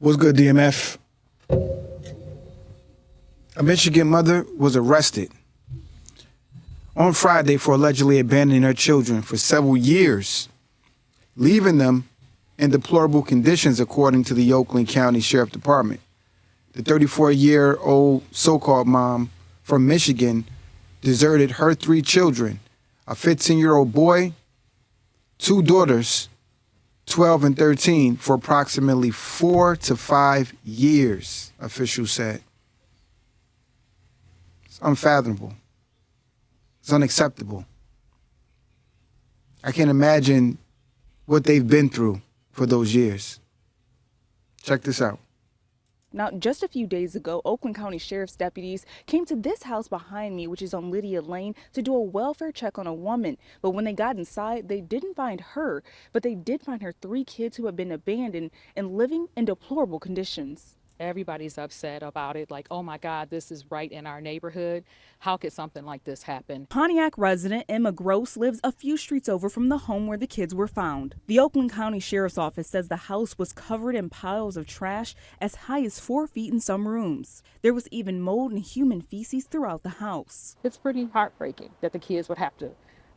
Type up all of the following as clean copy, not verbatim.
What's good, DMF? A Michigan mother was arrested on Friday for allegedly abandoning her children for several years, leaving them in deplorable conditions, according to the Oakland County Sheriff Department. The 34-year-old so-called mom from Michigan deserted her 3 children, a 15-year-old boy, 2 daughters, 12 and 13, for approximately 4 to 5 years, officials said. It's unfathomable. It's unacceptable. I can't imagine what they've been through for those years. Check this out. Now, just a few days ago, Oakland County Sheriff's deputies came to this house behind me, which is on Lydia Lane, to do a welfare check on a woman. But when they got inside, they didn't find her, but they did find her 3 kids who had been abandoned and living in deplorable conditions. Everybody's upset about it, like, oh my God, this is right in our neighborhood. How could something like this happen? Pontiac resident Emma Gross lives a few streets over from the home where the kids were found. The Oakland County Sheriff's Office says the house was covered in piles of trash as high as 4 feet in some rooms. There was even mold and human feces throughout the house. It's pretty heartbreaking that the kids would have to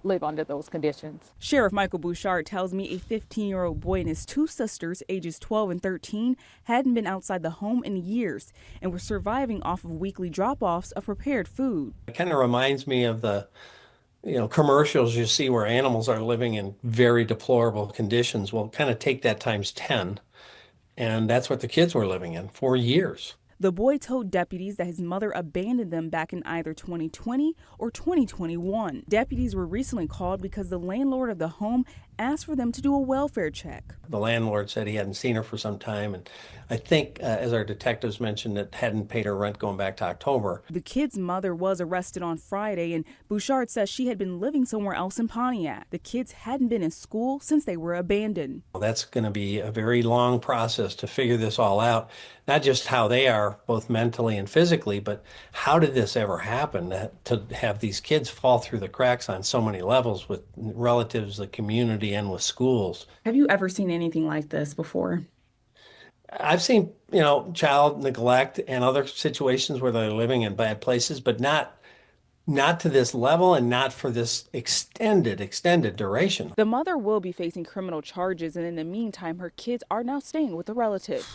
live under those conditions. Sheriff Michael Bouchard tells me a 15-year-old boy and his 2 sisters, ages 12 and 13, hadn't been outside the home in years and were surviving off of weekly drop-offs of prepared food. It kind of reminds me of the commercials you see where animals are living in very deplorable conditions. Well, kind of take that times 10, and that's what the kids were living in for years. The boy told deputies that his mother abandoned them back in either 2020 or 2021. Deputies were recently called because the landlord of the home asked for them to do a welfare check. The landlord said he hadn't seen her for some time, and I think, as our detectives mentioned, it hadn't paid her rent going back to October. The kid's mother was arrested on Friday, and Bouchard says she had been living somewhere else in Pontiac. The kids hadn't been in school since they were abandoned. Well, that's going to be a very long process to figure this all out, not just how they are, both mentally and physically, but how did this ever happen, to have these kids fall through the cracks on so many levels with relatives, the community, and with schools. Have you ever seen anything like this before? I've seen, child neglect and other situations where they're living in bad places, but not to this level and not for this extended duration. The mother will be facing criminal charges, and in the meantime, her kids are now staying with a relative.